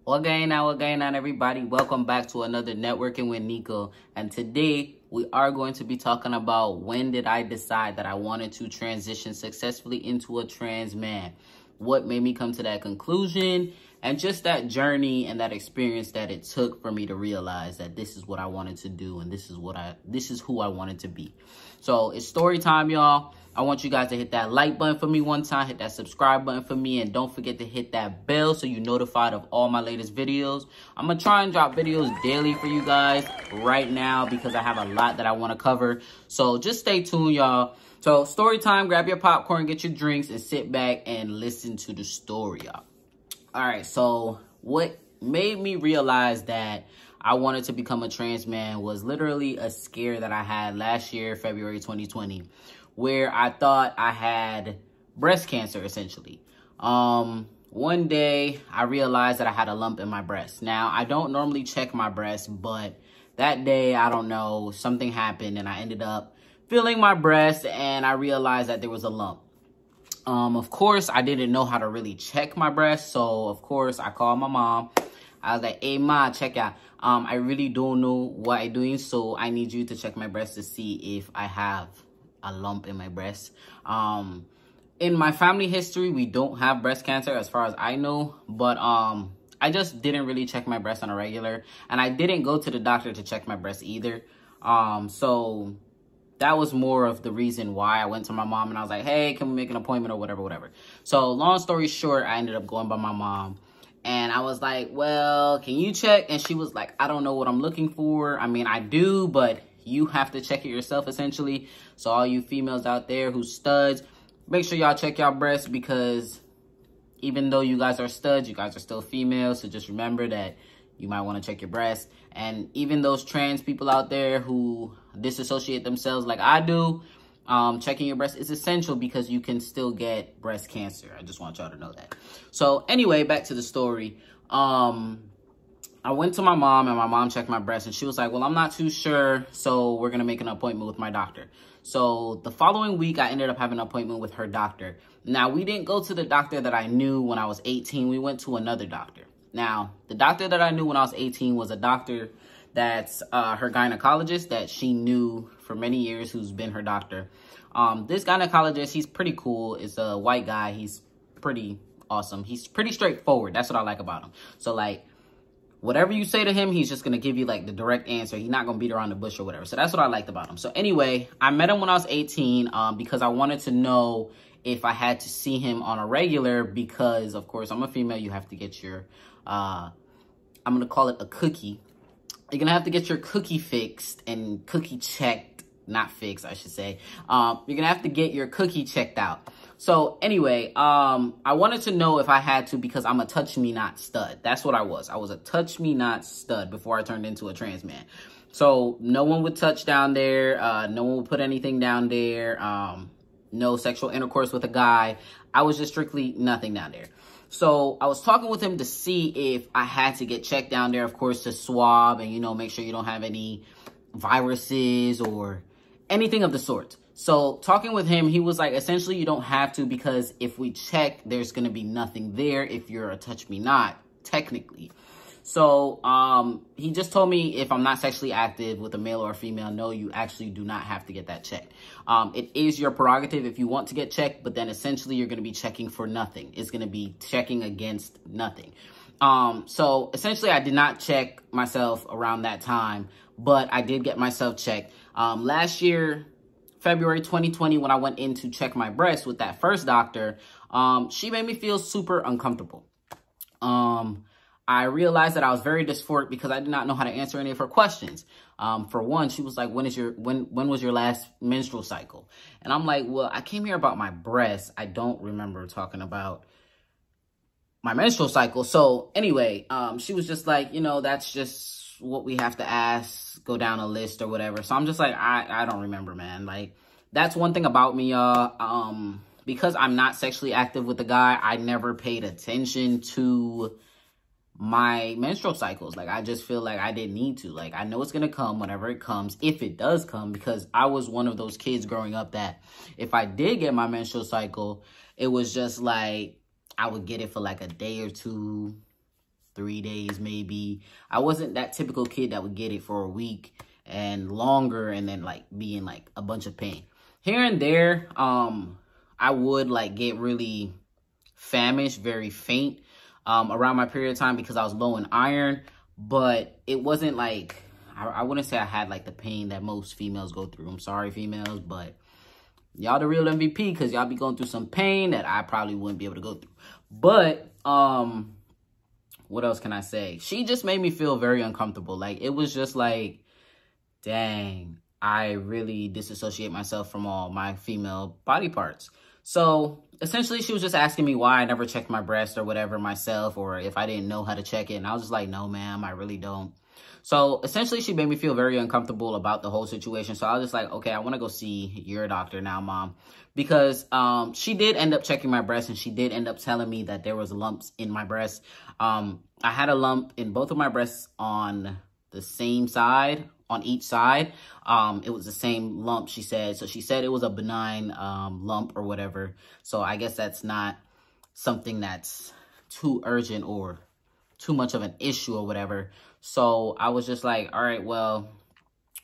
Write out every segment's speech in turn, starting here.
What's going on, everybody? Welcome back to another Networking with Nyko. And today, we are going to be talking about when did I decide that I wanted to transition successfully into a trans man? What made me come to that conclusion? And just that journey and that experience that it took for me to realize that this is what I wanted to do and this is who I wanted to be. So it's story time, y'all. I want you guys to hit that like button for me one time, hit that subscribe button for me, and don't forget to hit that bell so you're notified of all my latest videos. I'm going to try and drop videos daily for you guys right now because I have a lot that I want to cover. So just stay tuned, y'all. So story time, grab your popcorn, get your drinks, and sit back and listen to the story, y'all. All right, so what made me realize that I wanted to become a trans man was literally a scare that I had last year, February 2020. Where I thought I had breast cancer, essentially. One day, I realized that I had a lump in my breast. Now, I don't normally check my breast, but that day, I don't know, something happened, and I ended up feeling my breast, and I realized that there was a lump. Of course, I didn't know how to really check my breast, so, of course, I called my mom. I was like, hey, ma, check out. I really don't know what I'm doing, so I need you to check my breast to see if I have a lump in my breast. In my family history, we don't have breast cancer as far as I know, but I just didn't really check my breast on a regular, and I didn't go to the doctor to check my breast either. So that was more of the reason why I went to my mom and I was like, hey, can we make an appointment or whatever. So long story short, I ended up going by my mom. And I was like, well, can you check? And she was like, I don't know what I'm looking for. I mean, I do, but you have to check it yourself, essentially. So all you females out there who studs, make sure y'all check y'all breasts, because even though you guys are studs, you guys are still females. So just remember that you might want to check your breasts. And even those trans people out there who disassociate themselves like I do, checking your breast is essential because you can still get breast cancer. I just want y'all to know that. So anyway, back to the story. I went to my mom, and my mom checked my breast, and she was like, well, I'm not too sure, so we're going to make an appointment with my doctor. So the following week, I ended up having an appointment with her doctor. Now, we didn't go to the doctor that I knew when I was 18. We went to another doctor. Now, the doctor that I knew when I was 18 was a doctor that's her gynecologist that she knew for many years, who's been her doctor. This gynecologist, he's pretty cool. It's a white guy. He's pretty awesome. He's pretty straightforward. That's what I like about him. So, like, whatever you say to him, he's just going to give you, like, the direct answer. He's not going to beat around the bush or whatever. So that's what I liked about him. So anyway, I met him when I was 18 because I wanted to know if I had to see him on a regular because, of course, I'm a female. You have to get your, I'm going to call it a cookie. You're going to have to get your cookie fixed and cookie checked. Not fixed, I should say. You're going to have to get your cookie checked out. So anyway, I wanted to know if I had to because I'm a touch-me-not stud. That's what I was. I was a touch-me-not stud before I turned into a trans man. So no one would touch down there. No one would put anything down there. No sexual intercourse with a guy. I was just strictly nothing down there. So I was talking with him to see if I had to get checked down there, of course, to swab and, you know, make sure you don't have any viruses or anything of the sort. So talking with him, he was like, essentially, you don't have to because if we check, there's going to be nothing there if you're a touch-me-not, technically. So he just told me if I'm not sexually active with a male or a female, no, you actually do not have to get that checked. It is your prerogative if you want to get checked, but then essentially you're going to be checking for nothing. It's going to be checking against nothing. So essentially I did not check myself around that time, but I did get myself checked. Last year, February 2020, when I went in to check my breast with that first doctor, she made me feel super uncomfortable. I realized that I was very dysphoric because I did not know how to answer any of her questions. For one, she was like, when was your last menstrual cycle? And I'm like, well, I came here about my breast. I don't remember talking about my menstrual cycle. So anyway, she was just like, you know, that's just what we have to ask, go down a list or whatever. So I'm just like, I don't remember, man. Like, that's one thing about me, y'all. Because I'm not sexually active with a guy, I never paid attention to my menstrual cycles. Like, I just feel like I didn't need to. Like, I know it's gonna come whenever it comes, if it does come, because I was one of those kids growing up that if I did get my menstrual cycle, it was just like I would get it for like a day or two, 3 days maybe. I wasn't that typical kid that would get it for a week and longer and then like be in like a bunch of pain. Here and there, I would like get really famished, very faint around my period time because I was low in iron, but it wasn't like, I wouldn't say I had like the pain that most females go through. I'm sorry, females, but y'all the real MVP because y'all be going through some pain that I probably wouldn't be able to go through. But what else can I say? She just made me feel very uncomfortable. Like, it was just like, dang, I really disassociate myself from all my female body parts. So essentially she was just asking me why I never checked my breast or whatever myself, or if I didn't know how to check it. And I was just like, no, ma'am, I really don't. So essentially she made me feel very uncomfortable about the whole situation. So I was just like, okay, I want to go see your doctor now, mom. Because she did end up checking my breast, and she did end up telling me that there was lumps in my breast. I had a lump in both of my breasts on the same side, on each side. It was the same lump, she said. So she said it was a benign lump or whatever. So I guess that's not something that's too urgent or too much of an issue or whatever. So I was just like, all right, well,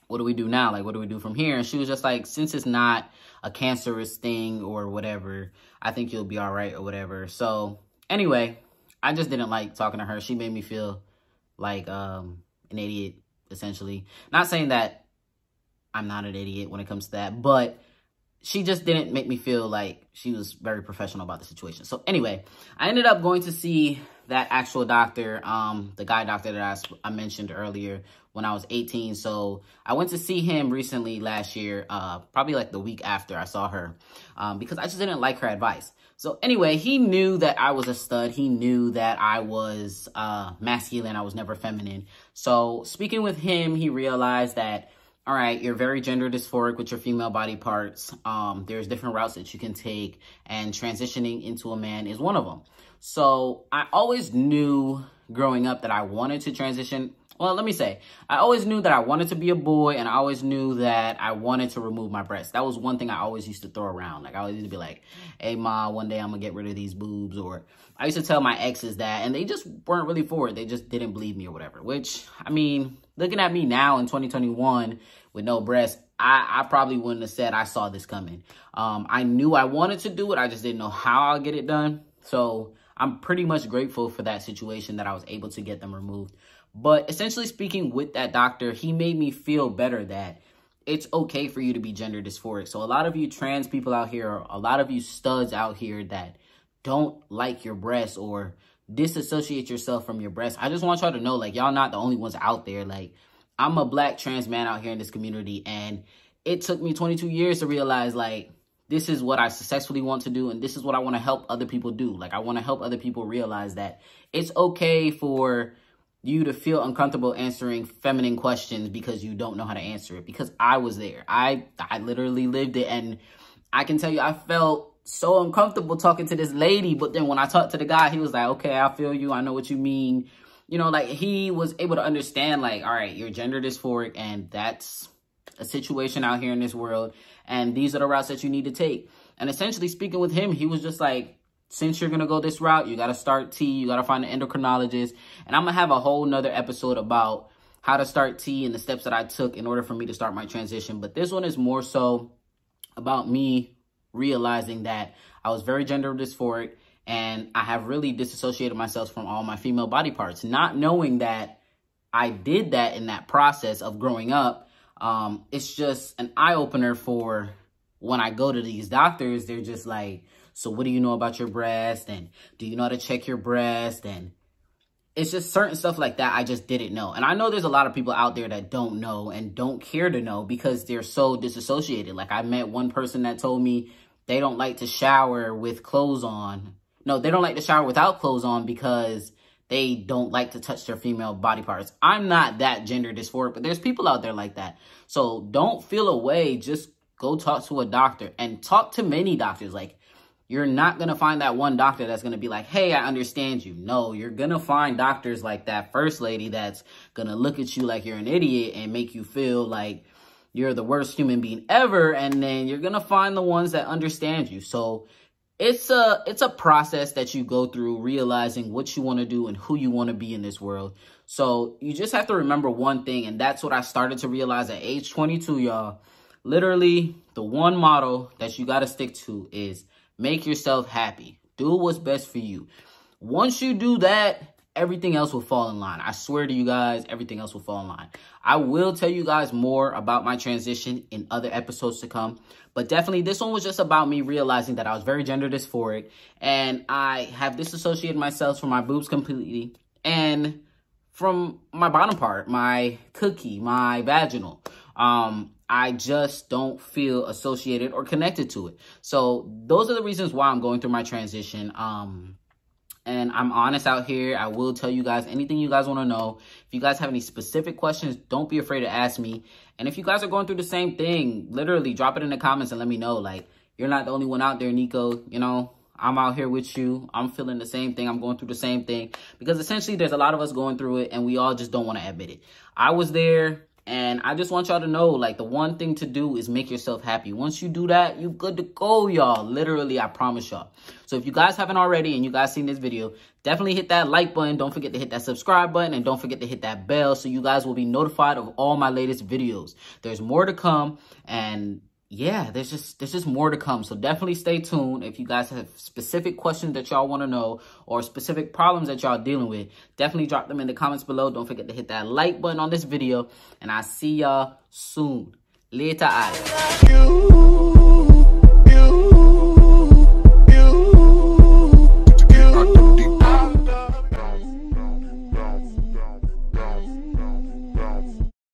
what do we do now? Like, what do we do from here? And she was just like, since it's not a cancerous thing or whatever, I think you'll be all right or whatever. So anyway, I just didn't like talking to her. She made me feel like an idiot, essentially. Not saying that I'm not an idiot when it comes to that, but she just didn't make me feel like she was very professional about the situation. So anyway, I ended up going to see that actual doctor, the guy doctor that I mentioned earlier, when I was 18. So I went to see him recently last year, probably like the week after I saw her, because I just didn't like her advice. So anyway, he knew that I was a stud. He knew that I was masculine. I was never feminine. So speaking with him, he realized that, all right, you're very gender dysphoric with your female body parts. There's different routes that you can take, and transitioning into a man is one of them. So I always knew growing up that I wanted to transition. Well, let me say, I always knew that I wanted to be a boy, and I always knew that I wanted to remove my breasts. That was one thing I always used to throw around. Like, I always used to be like, hey, ma, one day I'm going to get rid of these boobs. Or I used to tell my exes that, and they just weren't really for it. They just didn't believe me or whatever, which, I mean, looking at me now in 2021 with no breasts, I probably wouldn't have said I saw this coming. I knew I wanted to do it. I just didn't know how I'll get it done. So I'm pretty much grateful for that situation, that I was able to get them removed. But essentially speaking, with that doctor, he made me feel better that it's okay for you to be gender dysphoric. So a lot of you trans people out here, or a lot of you studs out here that don't like your breasts or disassociate yourself from your breasts, I just want y'all to know, like, y'all not the only ones out there. Like, I'm a black trans man out here in this community, and it took me 22 years to realize, like, this is what I successfully want to do, and this is what I want to help other people do. Like, I want to help other people realize that it's okay for you to feel uncomfortable answering feminine questions because you don't know how to answer it. Because I was there. I literally lived it, and I can tell you, I felt so uncomfortable talking to this lady, but then when I talked to the guy, he was like, okay, I feel you. I know what you mean. You know, like, he was able to understand, like, all right, you're gender dysphoric, and that's a situation out here in this world, and these are the routes that you need to take. And essentially speaking with him, he was just like, since you're going to go this route, you got to start T, you got to find an endocrinologist. And I'm going to have a whole nother episode about how to start T and the steps that I took in order for me to start my transition. But this one is more so about me realizing that I was very gender dysphoric, and I have really disassociated myself from all my female body parts, not knowing that I did that in that process of growing up. It's just an eye-opener for when I go to these doctors. They're just like, so what do you know about your breast? And do you know how to check your breast? And it's just certain stuff like that I just didn't know. And I know there's a lot of people out there that don't know and don't care to know because they're so disassociated. Like, I met one person that told me they don't like to shower with clothes on. No, they don't like to shower without clothes on because they don't like to touch their female body parts. I'm not that gender dysphoric, but there's people out there like that. So don't feel away. Just go talk to a doctor, and talk to many doctors. Like, you're not going to find that one doctor that's going to be like, hey, I understand you. No, you're going to find doctors like that first lady that's going to look at you like you're an idiot and make you feel like you're the worst human being ever. And then you're going to find the ones that understand you. So it's a process that you go through, realizing what you want to do and who you want to be in this world. So you just have to remember one thing, and that's what I started to realize at age 22, y'all. Literally, the one motto that you got to stick to is make yourself happy. Do what's best for you. Once you do that, everything else will fall in line. I swear to you guys, everything else will fall in line. I will tell you guys more about my transition in other episodes to come. But definitely, this one was just about me realizing that I was very gender dysphoric. And I have disassociated myself from my boobs completely. And from my bottom part, my cookie, my vaginal. I just don't feel associated or connected to it. So those are the reasons why I'm going through my transition. And I'm honest out here. I will tell you guys anything you guys want to know. If you guys have any specific questions, don't be afraid to ask me. And if you guys are going through the same thing, literally drop it in the comments and let me know. Like, you're not the only one out there, Nyko. You know, I'm out here with you. I'm feeling the same thing. I'm going through the same thing. Because essentially, there's a lot of us going through it, and we all just don't want to admit it. I was there. And I just want y'all to know, like, the one thing to do is make yourself happy. Once you do that, you good to go, y'all. Literally, I promise y'all. So if you guys haven't already and you guys seen this video, definitely hit that like button. Don't forget to hit that subscribe button. And don't forget to hit that bell so you guys will be notified of all my latest videos. There's more to come. And yeah, there's just more to come. So definitely stay tuned. If you guys have specific questions that y'all want to know or specific problems that y'all dealing with, definitely drop them in the comments below. Don't forget to hit that like button on this video, and I'll see y'all soon. Later,